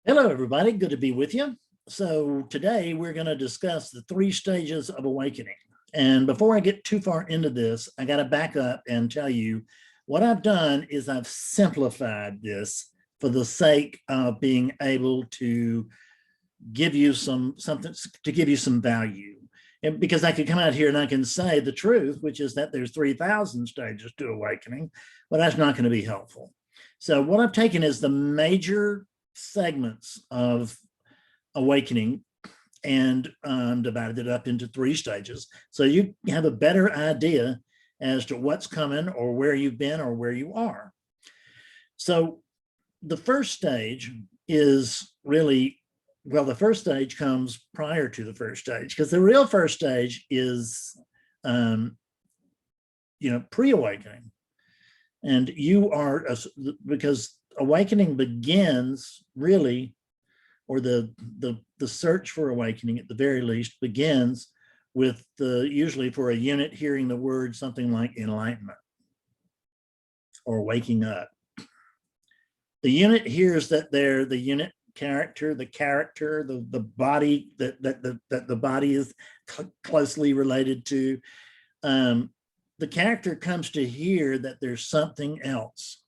Hello, everybody. Good to be with you. So today we're going to discuss the 3 stages of awakening. And before I get too far into this, I got to back up and tell you what I've done is I've simplified this for the sake of being able to give you something to give you some value. And because I could come out here and I can say the truth, which is that there's 3,000 stages to awakening, but that's not going to be helpful. So what I've taken is the major segments of awakening and divided it up into 3 stages. So you have a better idea as to what's coming or where you've been or where you are. So the first stage is really, well, the first stage comes prior to the first stage because the real first stage is, pre-awakening. And you are, because awakening begins really, or the search for awakening at the very least begins with usually for a unit hearing the word something like enlightenment or waking up. The unit hears that they're the unit character, the body that the body is closely related to. The character comes to hear that there's something else,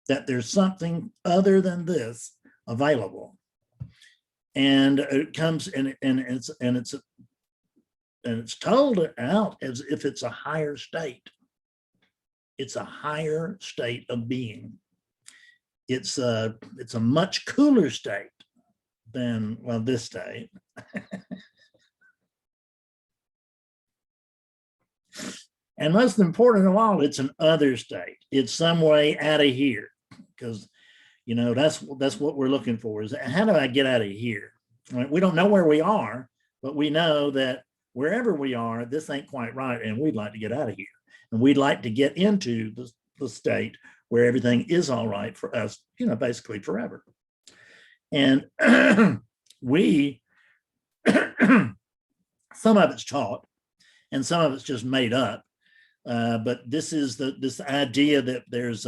that there's something other than this available, and it comes and it's told out as if it's a higher state. It's a higher state of being. It's a much cooler state than, well, this state. And most important of all, it's an other state. It's some way out of here, because that's what we're looking for, is how do I get out of here? Right? We don't know where we are, but we know that wherever we are, this ain't quite right, and we'd like to get out of here. And we'd like to get into the state where everything is all right for us, basically forever. And we, some of it's taught, and some of it's just made up. But this is this idea that there's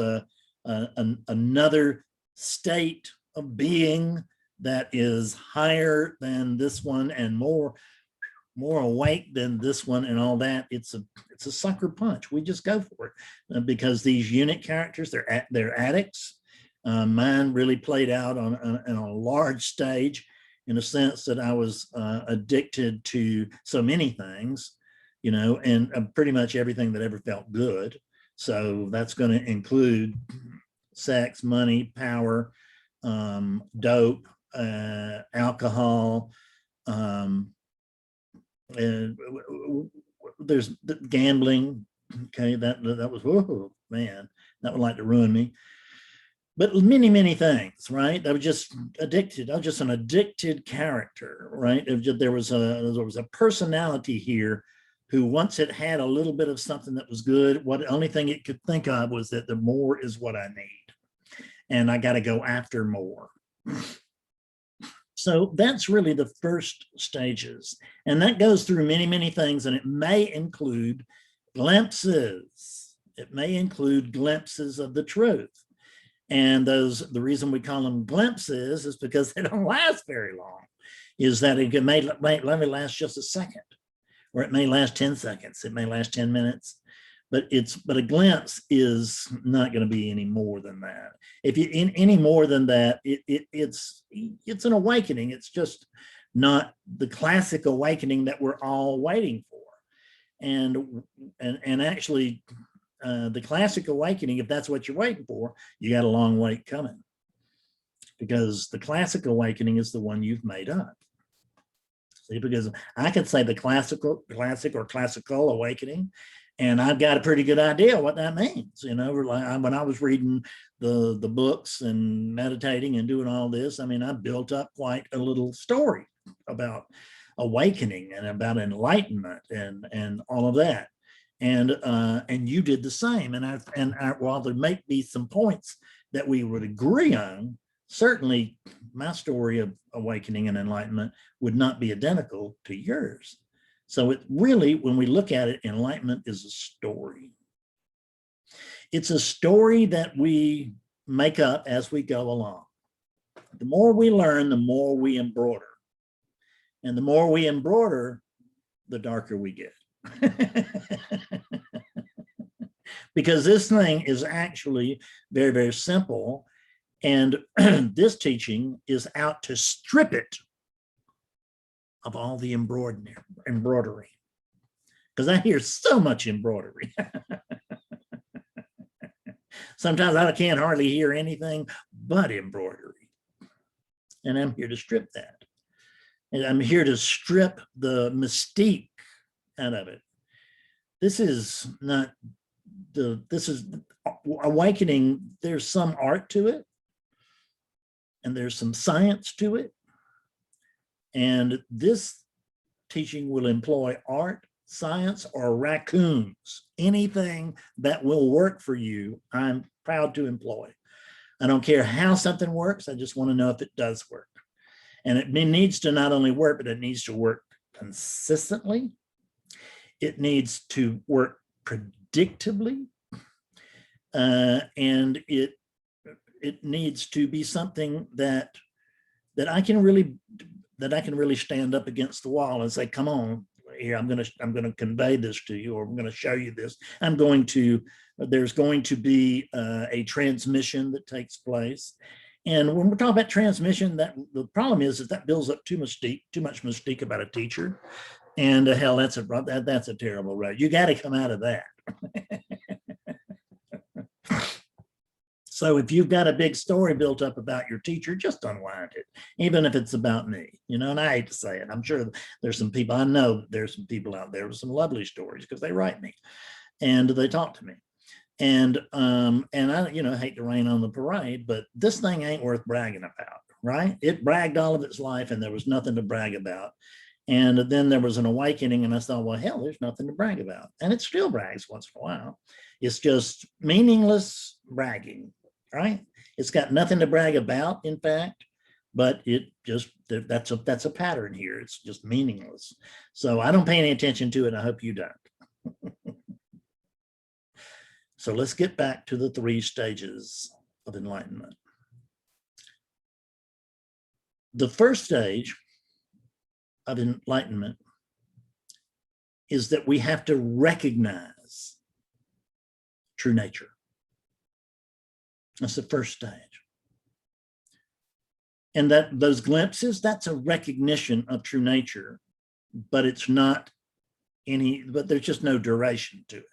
another state of being that is higher than this one and more awake than this one and all that. It's a sucker punch. We just go for it because these unit characters, they're addicts. Mine really played out on a large stage, in a sense that I was addicted to so many things, and pretty much everything that ever felt good. So that's going to include sex, money, power, dope, alcohol, and there's gambling. Okay, that was, oh man, that would like to ruin me. But many things, right? I was just addicted. I was just an addicted character, right? There was a personality here who, once it had a little bit of something that was good, what the only thing it could think of was that the more is what I need, and I got to go after more. So that's really the first stages, and that goes through many things, and it may include glimpses. It may include glimpses of the truth. And the reason we call them glimpses is because they don't last very long, is that it may last just a second, or it may last 10 seconds, it may last 10 minutes, but a glimpse is not going to be any more than that. If you any more than that, it's an awakening. It's just not the classic awakening that we're all waiting for. And actually, the classic awakening, if that's what you're waiting for, you got a long wait coming, because the classic awakening is the one you've made up. See, because I could say the classic or classical awakening, and I've got a pretty good idea what that means. When I was reading the books and meditating and doing all this, I mean, I built up quite a little story about awakening and about enlightenment and all of that. And you did the same. And while there may be some points that we would agree on, certainly my story of awakening and enlightenment would not be identical to yours. So it really, when we look at it, enlightenment is a story. It's a story that we make up as we go along. The more we learn, the more we embroider. And the more we embroider, the darker we get. Because this thing is actually very, very simple. And this teaching is out to strip it of all the embroidery. Because I hear so much embroidery. Sometimes I can't hardly hear anything but embroidery. And I'm here to strip that. And I'm here to strip the mystique out of it. This is not this is awakening. There's some art to it, and there's some science to it. And this teaching will employ art, science, or raccoons. Anything that will work for you, I'm proud to employ. I don't care how something works. I just want to know if it does work. And it needs to not only work, but it needs to work consistently. It needs to work predictably. And it needs to be something that I can really stand up against the wall and say, come on, here, I'm gonna convey this to you, or I'm gonna show you this. There's going to be a transmission that takes place. And when we're talking about transmission, that the problem is that builds up too much mystique about a teacher. And hell, that's a terrible road. You got to come out of that. So if you've got a big story built up about your teacher, just unwind it, even if it's about me, and I hate to say it. I'm sure there's some people, I know there's some people out there with some lovely stories because they write me and they talk to me. And I, hate to rain on the parade, but this thing ain't worth bragging about, right? It bragged all of its life and there was nothing to brag about. And then there was an awakening and I thought, well, hell, there's nothing to brag about. And it still brags once in a while. It's just meaningless bragging, right? It's got nothing to brag about, in fact, but that's a pattern here. It's just meaningless. So I don't pay any attention to it. I hope you don't. So let's get back to the 3 stages of enlightenment. The first stage of enlightenment is that we have to recognize true nature. That's the first stage. And those glimpses, that's a recognition of true nature, but it's not but there's just no duration to it.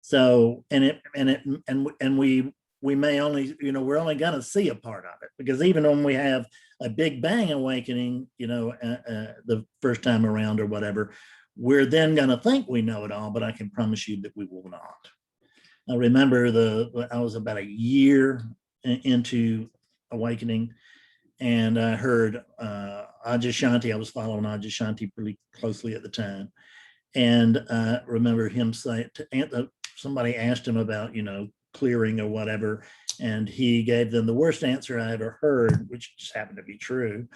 So, we may only, we're only going to see a part of it, because even when we have a Big Bang awakening, the first time around or whatever, we're then going to think we know it all, but I can promise you that we will not. I remember I was about a year into awakening, and I heard Adyashanti. I was following Adyashanti pretty closely at the time. And I remember him saying, somebody asked him about, clearing or whatever, and he gave them the worst answer I ever heard, which just happened to be true.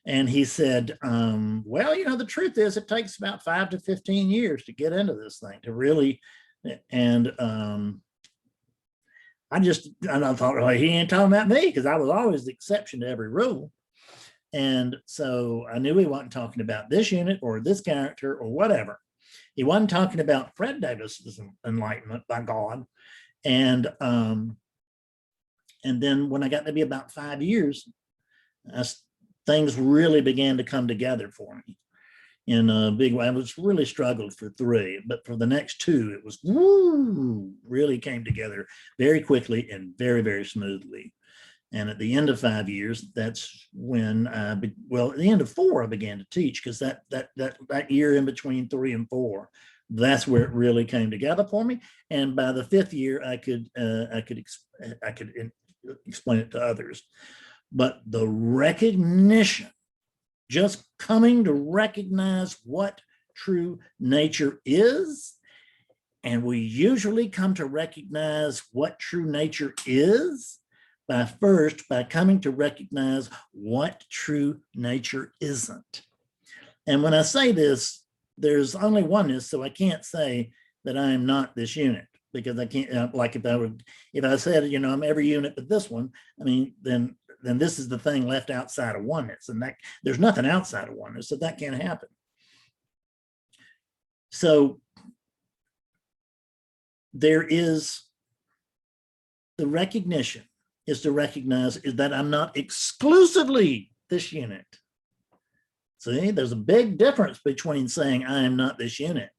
And he said, well, the truth is it takes about 5 to 15 years to get into this thing, to really, and I thought, well, he ain't talking about me, because I was always the exception to every rule. And so I knew he wasn't talking about this unit or this character or whatever. He wasn't talking about Fred Davis's enlightenment, by God. And then when I got maybe about 5 years, things really began to come together for me in a big way. I was really struggled for 3, but for the next 2, it was really came together very quickly and very, very smoothly. And at the end of 5 years, that's when at the end of 4, I began to teach, because that year in between 3 and 4, that's where it really came together for me. And by the 5th year, I could explain it to others. But the recognition, just coming to recognize what true nature is, and we usually come to recognize what true nature is by coming to recognize what true nature isn't. And when I say this, there's only oneness, so I can't say that I am not this unit, because I can't, like if I said, I'm every unit but this one, then then this is the thing left outside of oneness, and that there's nothing outside of oneness, so that can't happen. So there is the recognition is to recognize is that I'm not exclusively this unit. See, there's a big difference between saying I am not this unit,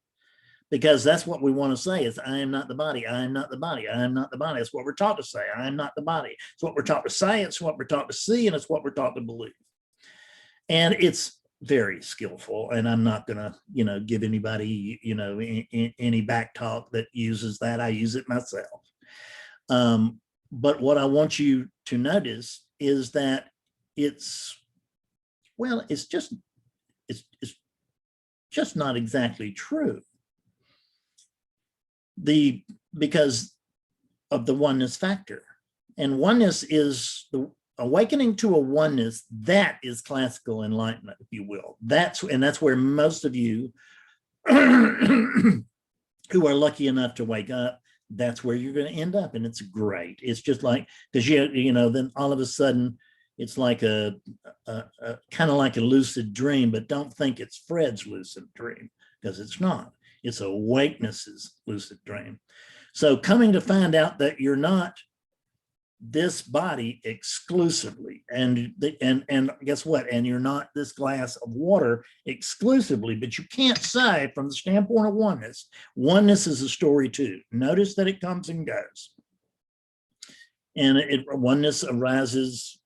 because that's what we want to say is I am not the body, I am not the body, I am not the body. It's what we're taught to say, I am not the body. It's what we're taught to say, it's what we're taught to see, and it's what we're taught to believe. And it's very skillful, and I'm not going to, give anybody, any back talk that uses that. I use it myself. But what I want you to notice is that it's just not exactly true. Because of the oneness factor. And oneness is the awakening to a oneness that is classical enlightenment, if you will. That's where most of you who are lucky enough to wake up, that's where you're going to end up. And it's great. It's just like, because then all of a sudden it's like a kind of like a lucid dream, but don't think it's Fred's lucid dream, because it's not. It's awakeness's lucid dream. So coming to find out that you're not this body exclusively, and guess what? And you're not this glass of water exclusively, but you can't say from the standpoint of oneness, oneness is a story too. Notice that it comes and goes. And oneness arises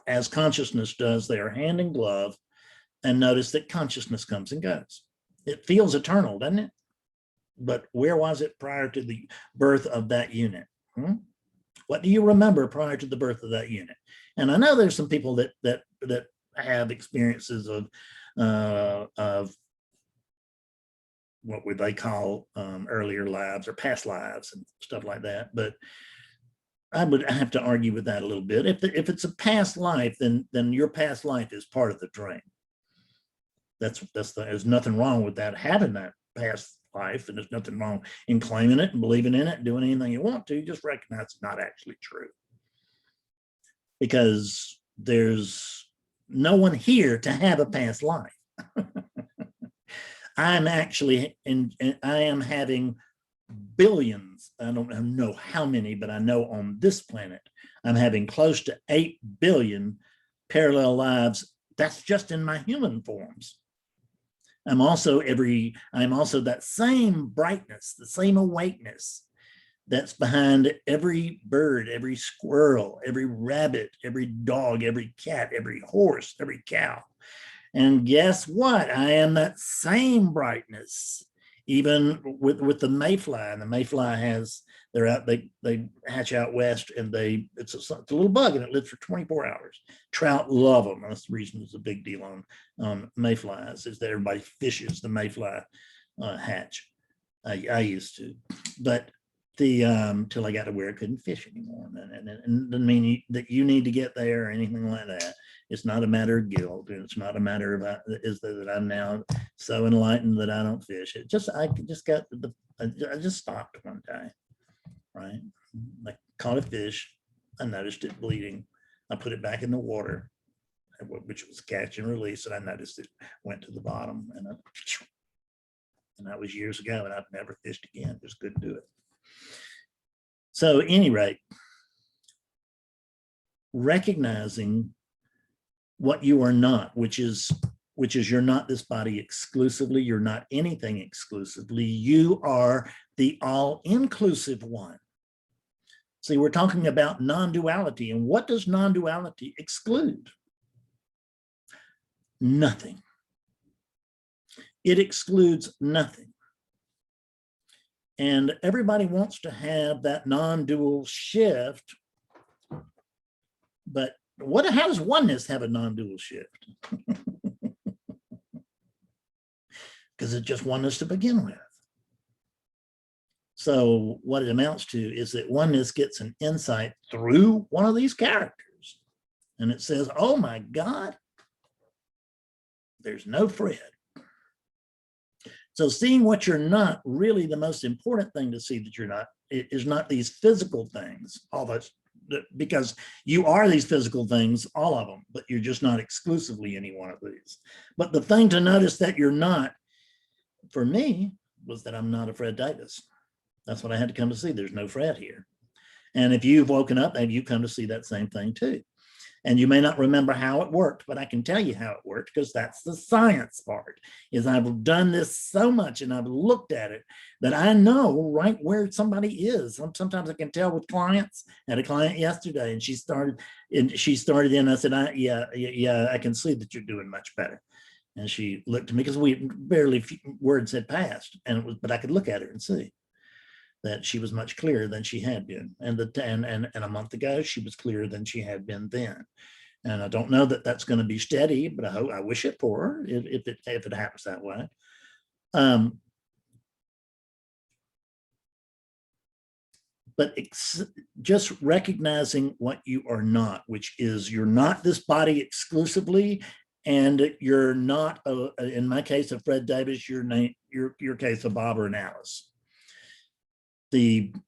as consciousness does. They are hand in glove. And notice that consciousness comes and goes. It feels eternal, doesn't it? But where was it prior to the birth of that unit? What do you remember prior to the birth of that unit? And I know there's some people that have experiences of what would they call earlier lives or past lives and stuff like that. But I would have to argue with that a little bit. If it's a past life, then your past life is part of the dream. There's nothing wrong with that, having that past life, and there's nothing wrong in claiming it and believing in it and doing anything you want to. Just recognize it's not actually true, because there's no one here to have a past life. I'm actually I am having billions. I don't know how many, but I know on this planet I'm having close to 8 billion parallel lives. That's just in my human forms. I'm also that same brightness, the same awakeness that's behind every bird, every squirrel, every rabbit, every dog, every cat, every horse, every cow. And guess what? I am that same brightness, even with the mayfly. And the mayfly they hatch out west, and it's a little bug, and it lives for 24 hours. Trout love them. That's the reason it's a big deal on mayflies, is that everybody fishes the mayfly hatch. I used to, but till I got to where I couldn't fish anymore. And doesn't mean that you need to get there or anything like that. It's not a matter of guilt, and it's not a matter of that I'm now so enlightened that I don't fish. I just stopped one day, right? I caught a fish, I noticed it bleeding, I put it back in the water, which was catch and release, and I noticed it went to the bottom, and that was years ago, and I've never fished again. Just couldn't do it. So at any rate, recognizing what you are not, which is you're not this body exclusively, you're not anything exclusively, you are the all-inclusive one. See, we're talking about non-duality, and what does non-duality exclude? Nothing. It excludes nothing. And everybody wants to have that non-dual shift, but how does oneness have a non-dual shift? Because it's just oneness to begin with. So what it amounts to is that oneness gets an insight through one of these characters, and it says, oh my God, there's no Fred. So seeing what you're not, really the most important thing to see that you're not, is not these physical things, although because you are these physical things, all of them, but you're just not exclusively any one of these. But the thing to notice that you're not, for me, was that I'm not a Fred Davis. That's what I had to come to see. There's no Fred here. And if you've woken up, maybe you come to see that same thing too. And you may not remember how it worked, but I can tell you how it worked, because that's the science part. Is I've done this so much and I've looked at it that I know right where somebody is. Sometimes I can tell with clients. I had a client yesterday, and she started in. I said, yeah, I can see that you're doing much better. And she looked at me, because we barely words had passed, and it was, but I could look at her and see that she was much clearer than she had been. And a month ago, she was clearer than she had been then. And I don't know that that's going to be steady, but I wish it for her if it happens that way. But just recognizing what you are not, which is you're not this body exclusively, and you're not, in my case of Fred Davis, your case of Bob or an Alice.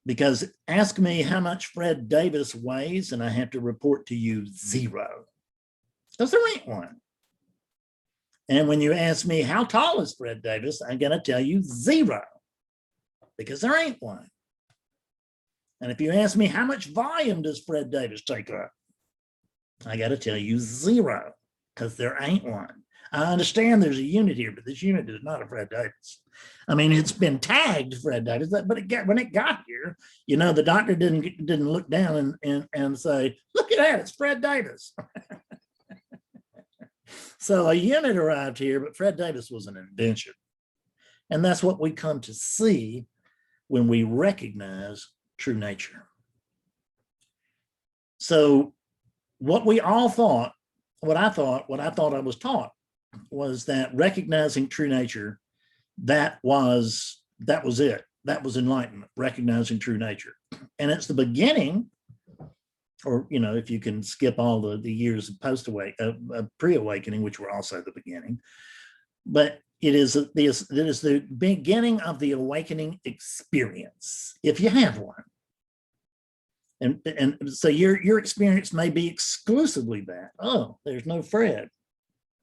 Because ask me how much Fred Davis weighs, and I have to report to you 0, because there ain't one. And when you ask me how tall is Fred Davis, I'm going to tell you 0, because there ain't one. And if you ask me how much volume does Fred Davis take up, I got to tell you 0, because there ain't one. I understand there's a unit here, but this unit is not a Fred Davis. I mean, it's been tagged Fred Davis, but when it got here, you know, the doctor didn't look down and say, look at that, it's Fred Davis. So a unit arrived here, but Fred Davis was an invention. And that's what we come to see when we recognize true nature. So what we all thought, what I thought I was taught, was that recognizing true nature, that was it. That was enlightenment, recognizing true nature. And it's the beginning, or, you know, if you can skip all the years of pre-awakening, which were also the beginning, but it is the beginning of the awakening experience, if you have one. And so your experience may be exclusively that. Oh, there's no Fred.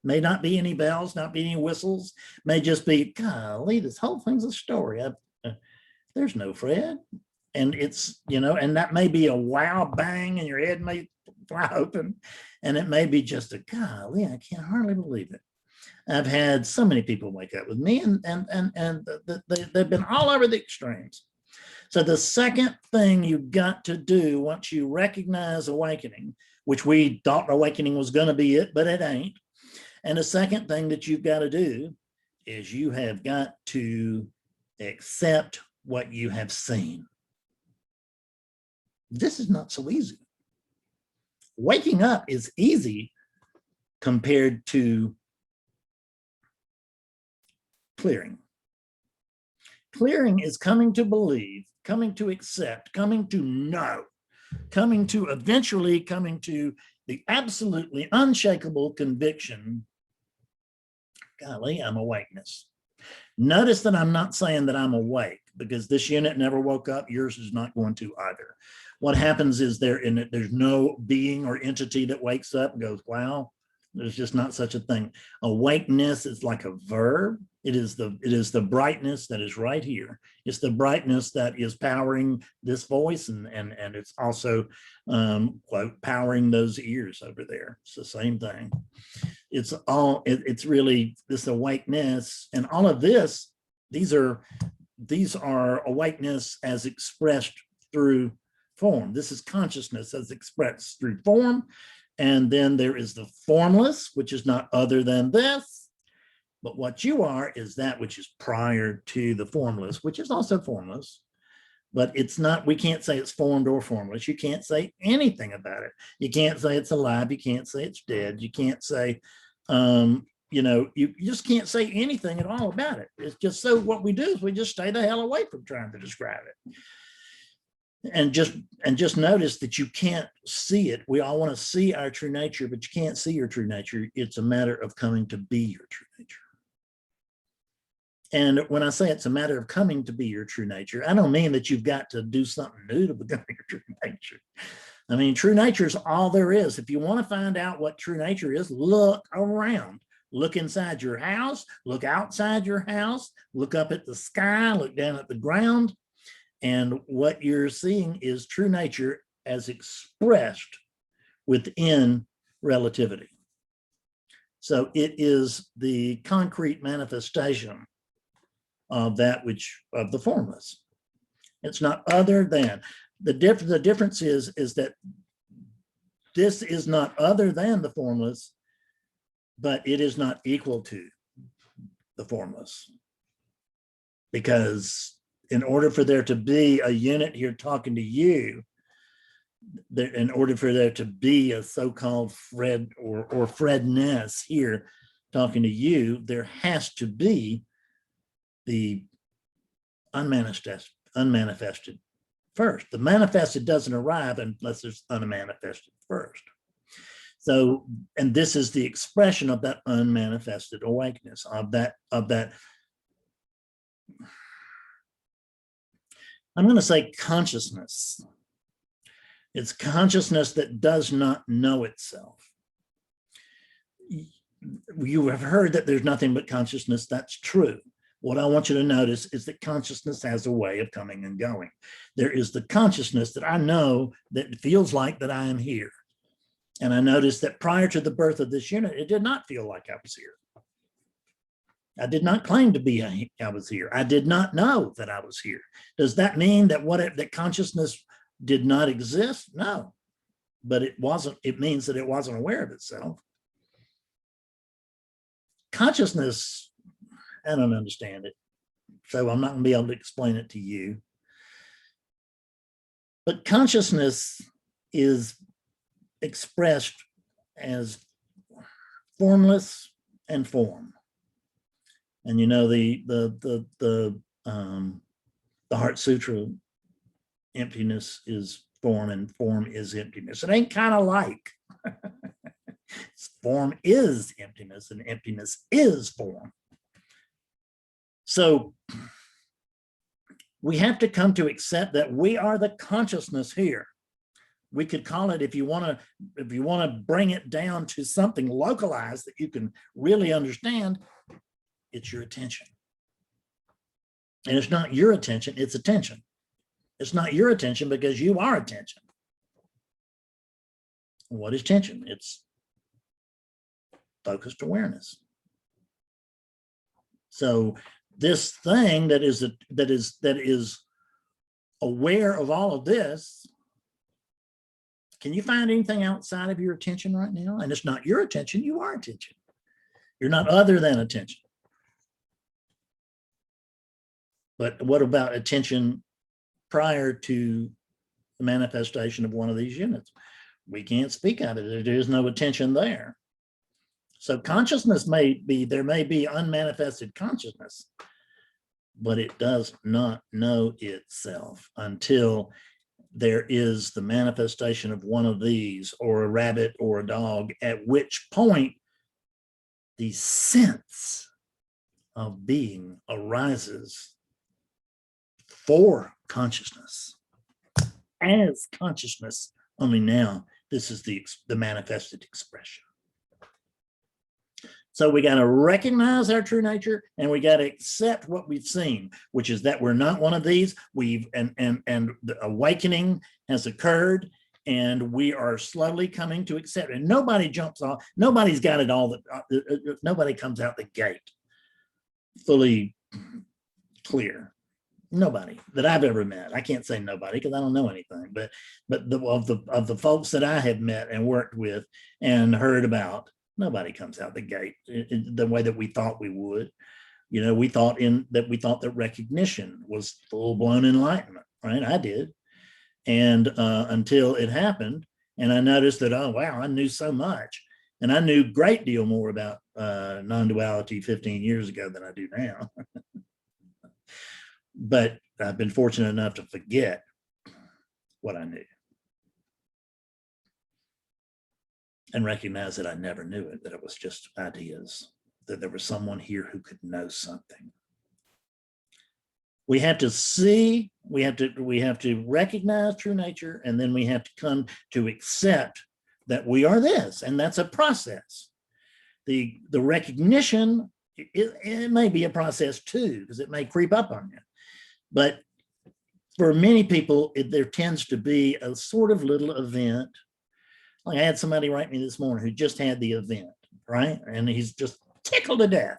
May not be any bells, not be any whistles, may just be, golly, this whole thing's a story. There's no Fred. And it's, you know, and that may be a wow bang, and your head may fly open, and it may be just a, golly, I can't hardly believe it. I've had so many people wake up with me, and they've been all over the extremes. So the second thing you've got to do once you recognize awakening, which we thought awakening was going to be it, but it ain't. And the second thing that you've got to do is you have got to accept what you have seen. This is not so easy. Waking up is easy compared to clearing. Clearing is coming to believe, coming to accept, coming to know, eventually coming to the absolutely unshakable conviction, golly, I'm awakeness. Notice that I'm not saying that I'm awake, because this unit never woke up. Yours is not going to either. What happens is there's no being or entity that wakes up and goes, wow, there's just not such a thing. Awakeness is like a verb. It is the brightness that is right here. It's the brightness that is powering this voice, and it's also quote, powering those ears over there. It's the same thing. It's really this awakeness, and all of this, these are awakeness as expressed through form. This is consciousness as expressed through form. And then there is the formless, which is not other than this. But what you are is that which is prior to the formless, which is also formless. But it's not, we can't say it's formed or formless. You can't say anything about it. You can't say it's alive. You can't say it's dead. You can't say, you know, you just can't say anything at all about it. It's just, so what we do is we just stay the hell away from trying to describe it. And just notice that you can't see it. We all want to see our true nature, but you can't see your true nature. It's a matter of coming to be your true nature. And when I say it's a matter of coming to be your true nature, I don't mean that you've got to do something new to become your true nature. I mean, true nature is all there is. If you want to find out what true nature is, look around. Look inside your house, look outside your house, look up at the sky, look down at the ground. And what you're seeing is true nature as expressed within relativity. So it is the concrete manifestation of that which, of the formless. It's not other than. The difference is that this is not other than the formless, but it is not equal to the formless. Because in order for there to be a unit here talking to you, in order for there to be a so-called Fred or Fredness here talking to you, there has to be the unmanifested first. The manifested doesn't arrive unless there's unmanifested first. So, and this is the expression of that unmanifested awakeness, of that, I'm going to say consciousness. It's consciousness that does not know itself. You have heard that there's nothing but consciousness. That's true. What I want you to notice is that consciousness has a way of coming and going. There is the consciousness that I know that feels like that I am here. And I noticed that prior to the birth of this unit, it did not feel like I was here. I did not claim to be I was here. I did not know that I was here. Does that mean that that consciousness did not exist? No, but it wasn't. It means that it wasn't aware of itself. Consciousness, I don't understand it, so I'm not going to be able to explain it to you. But consciousness is expressed as formless and form. And you know, the Heart Sutra, emptiness is form and form is emptiness. It ain't kind of like form is emptiness and emptiness is form. So we have to come to accept that we are the consciousness here. We could call it, if you want to bring it down to something localized that you can really understand, it's your attention. And it's not your attention, it's attention. It's not your attention because you are attention. What is attention? It's focused awareness. So this thing that is aware of all of this, can you find anything outside of your attention right now? And it's not your attention, you are attention. You're not other than attention. But what about attention prior to the manifestation of one of these units? We can't speak out of it. There is no attention there. So consciousness there may be unmanifested consciousness, but it does not know itself until there is the manifestation of one of these, or a rabbit or a dog, at which point the sense of being arises for consciousness as consciousness, only now this is the manifested expression. So we got to recognize our true nature, and we got to accept what we've seen, which is that we're not one of these. And the awakening has occurred, and we are slowly coming to accept it. And nobody jumps off. Nobody's got it all. Nobody comes out the gate fully clear. Nobody that I've ever met. I can't say nobody because I don't know anything, but of the folks that I have met and worked with and heard about, nobody comes out the gate the way that we thought we would. You know, we thought that recognition was full-blown enlightenment, right? I did. And until it happened, and I noticed that, oh, wow, I knew so much. And I knew a great deal more about non-duality 15 years ago than I do now. But I've been fortunate enough to forget what I knew and recognize that I never knew it, that it was just ideas, that there was someone here who could know something. We have to see, we have to recognize true nature, and then we have to come to accept that we are this, and that's a process. The recognition, it may be a process too, because it may creep up on you. But for many people, there tends to be a sort of little event. Like I had somebody write me this morning who just had the event, right? And he's just tickled to death.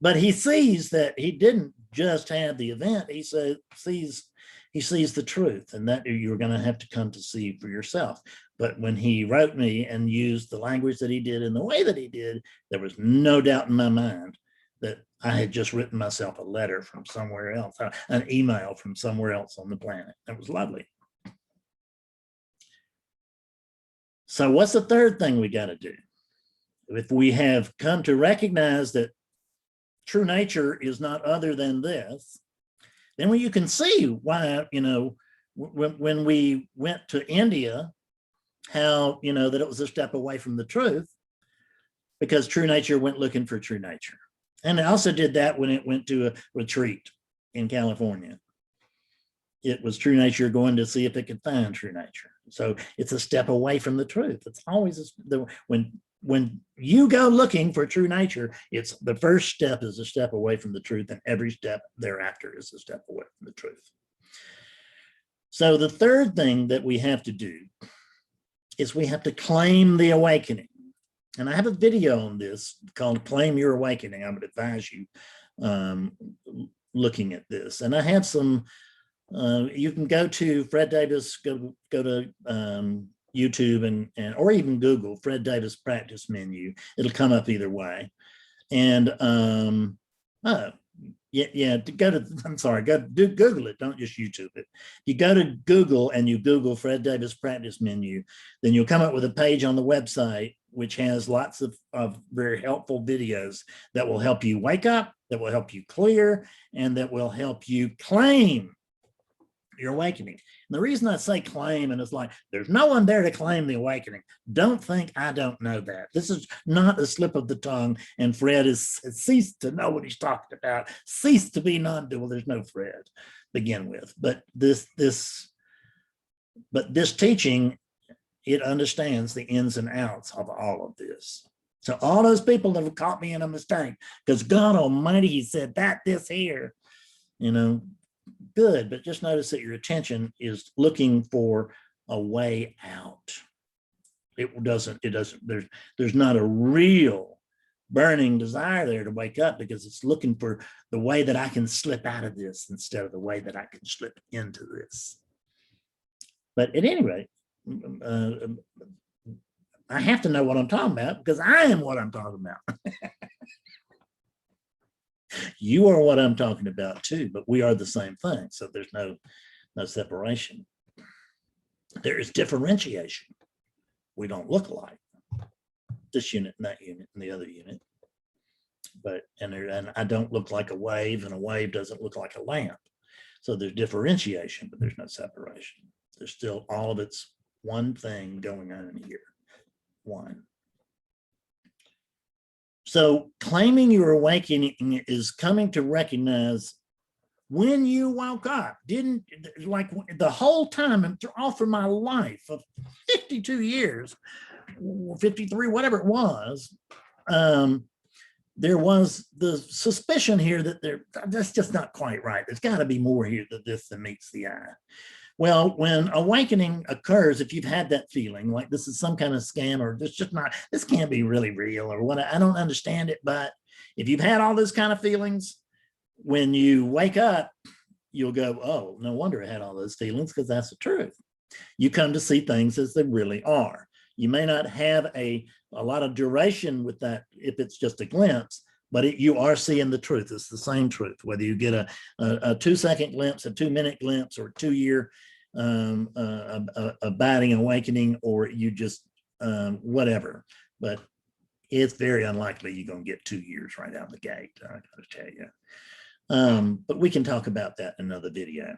But he sees that he didn't just have the event. He sees the truth, and that you're going to have to come to see for yourself. But when he wrote me and used the language that he did in the way that he did, there was no doubt in my mind that I had just written myself a letter from somewhere else, an email from somewhere else on the planet. That was lovely. So what's the third thing we got to do? If we have come to recognize that true nature is not other than this, then you can see why, when we went to India, how, that it was a step away from the truth, because true nature went looking for true nature. And it also did that when it went to a retreat in California. It was true nature going to see if it could find true nature. So it's a step away from the truth. It's always when you go looking for true nature, it's the first step is a step away from the truth, and every step thereafter is a step away from the truth. So the third thing that we have to do is we have to claim the awakening. And I have a video on this called Claim Your Awakening. I would advise you looking at this. And I have some, you can go to Fred Davis, go to YouTube or even Google Fred Davis practice menu. It'll come up either way. And go Google it, don't just YouTube it. You go to Google and you Google Fred Davis practice menu, then you'll come up with a page on the website which has lots of very helpful videos that will help you wake up, that will help you clear, and that will help you claim your awakening. And the reason I say claim, and it's like, there's no one there to claim the awakening. Don't think I don't know that. This is not a slip of the tongue, and Fred has ceased to know what he's talking about, ceased to be non-dual. There's no Fred to begin with. But this teaching, it understands the ins and outs of all of this. So all those people that have caught me in a mistake, because God Almighty, he said that, this here, good, but just notice that your attention is looking for a way out. There's not a real burning desire there to wake up, because it's looking for the way that I can slip out of this instead of the way that I can slip into this. But at any rate, I have to know what I'm talking about, because I am what I'm talking about. You are what I'm talking about too, but we are the same thing. So there's no separation. There is differentiation. We don't look alike. This unit and that unit and the other unit. And I don't look like a wave, and a wave doesn't look like a lamp. So there's differentiation, but there's no separation. There's still all of it's one thing going on in here. One. So claiming your awakening is coming to recognize when you woke up, like the whole time, all through my life of 52 years, 53, whatever it was, there was the suspicion here that that's just not quite right. There's got to be more here than meets the eye. Well, when awakening occurs, if you've had that feeling like this is some kind of scam, or this can't be really real, or what, I don't understand it, but if you've had all those kind of feelings, when you wake up, you'll go, oh, no wonder I had all those feelings, because that's the truth. You come to see things as they really are. You may not have a lot of duration with that if it's just a glimpse, but you are seeing the truth. It's the same truth, whether you get a 2-second glimpse, a 2-minute glimpse, or a 2-year abiding awakening, or you just whatever. But it's very unlikely you're going to get 2 years right out of the gate, I gotta tell you. But we can talk about that in another video.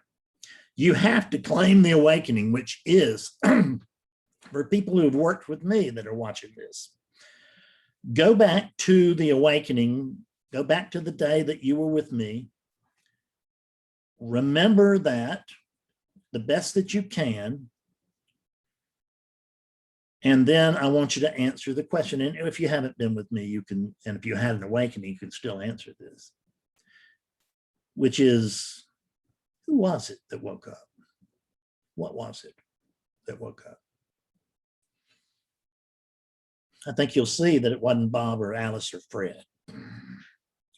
You have to claim the awakening, which is, for people who have worked with me that are watching this, go back to the awakening, go back to the day that you were with me, remember that the best that you can. And then I want you to answer the question. And if you haven't been with me, you can, and if you had an awakening, you can still answer this, which is, who was it that woke up? What was it that woke up? I think you'll see that it wasn't Bob or Alice or Fred.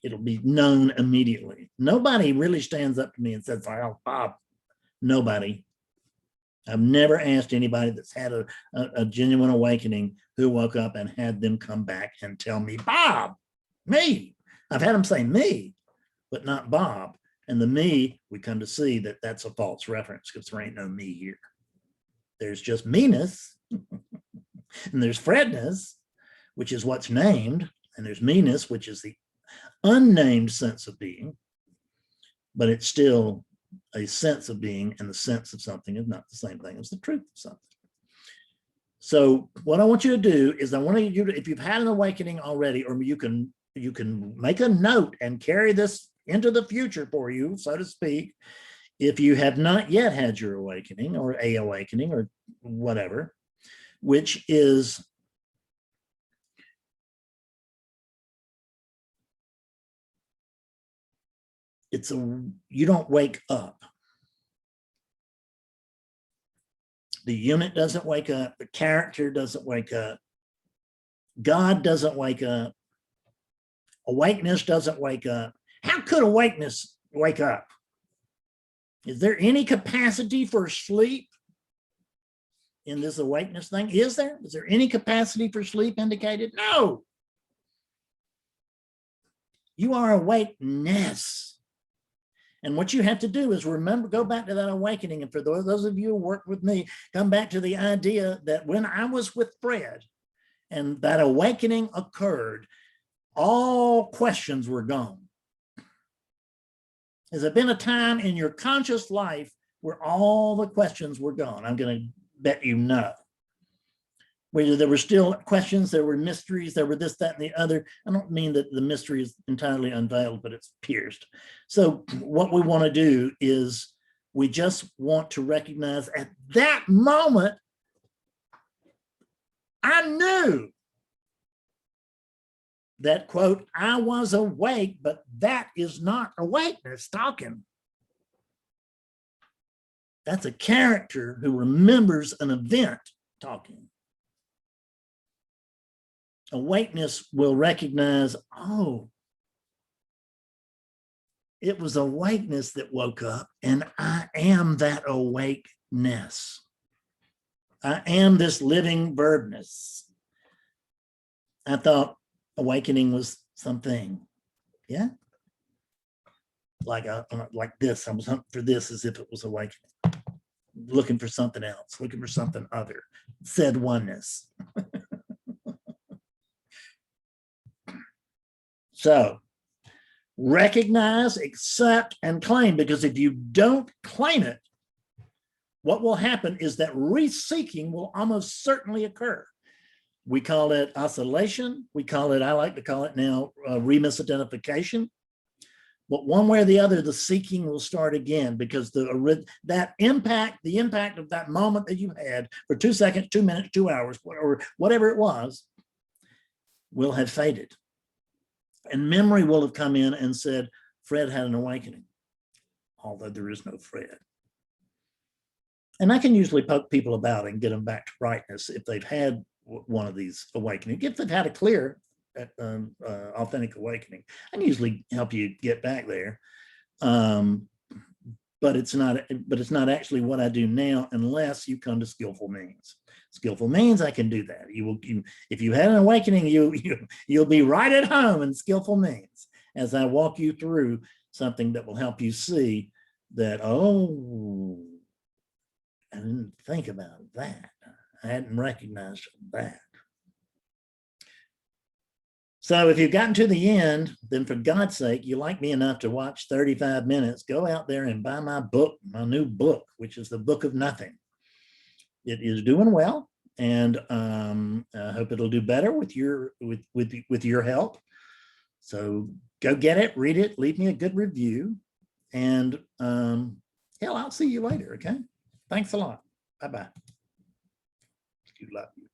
It'll be known immediately. Nobody really stands up to me and says, "Oh, Bob." Nobody. I've never asked anybody that's had a genuine awakening who woke up and had them come back and tell me, "Bob, me." I've had them say me, but not Bob. And the me, we come to see that that's a false reference because there ain't no me here. There's just meanness, and there's Fredness, which is what's named, and there's meanness, which is the unnamed sense of being, but it's still a sense of being, and the sense of something is not the same thing as the truth of something. So what I want you to do is I want you to, if you've had an awakening already, or you can make a note and carry this into the future for you, so to speak, if you have not yet had your awakening or a awakening or whatever, which is you don't wake up. The unit doesn't wake up. The character doesn't wake up. God doesn't wake up. Awakeness doesn't wake up. How could awakeness wake up? Is there any capacity for sleep in this awakeness thing? Is there? Is there any capacity for sleep indicated? No. You are awakeness. And what you have to do is remember, go back to that awakening. And for those of you who work with me, come back to the idea that when I was with Fred and that awakening occurred, all questions were gone. Has there been a time in your conscious life where all the questions were gone? I'm going to bet you no. Where there were still questions, there were mysteries, there were this, that, and the other. I don't mean that the mystery is entirely unveiled, but it's pierced. So what we want to do is we just want to recognize at that moment, I knew that, quote, I was awake, but that is not awakeness talking. That's a character who remembers an event talking. Awakeness will recognize, oh, it was awakeness that woke up, and I am that awakeness. I am this living verbness. I thought awakening was something, yeah? Like this, I was hunting for this as if it was awakening. Looking for something else, looking for something other, said oneness. So recognize, accept, and claim, because if you don't claim it, what will happen is that reseeking will almost certainly occur. We call it oscillation. We call it, I like to call it now, remisidentification. But one way or the other, the seeking will start again, because the impact of that moment that you had for 2 seconds, 2 minutes, 2 hours, whatever it was, will have faded. And memory will have come in and said, Fred had an awakening, although there is no Fred. And I can usually poke people about and get them back to brightness if they've had one of these awakenings. If they've had a clear, authentic awakening, I can usually help you get back there. But it's not actually what I do now, unless you come to skillful means. Skillful means I can do that. If you had an awakening, you'll be right at home in skillful means as I walk you through something that will help you see that, oh, I didn't think about that. I hadn't recognized that. So if you've gotten to the end, then for God's sake, you like me enough to watch 35 minutes, go out there and buy my book, my new book, which is the Book of Nothing. It is doing well, and I hope it'll do better with your help. So go get it, read it, leave me a good review. And hell, I'll see you later. Okay. Thanks a lot. Bye-bye. You love you.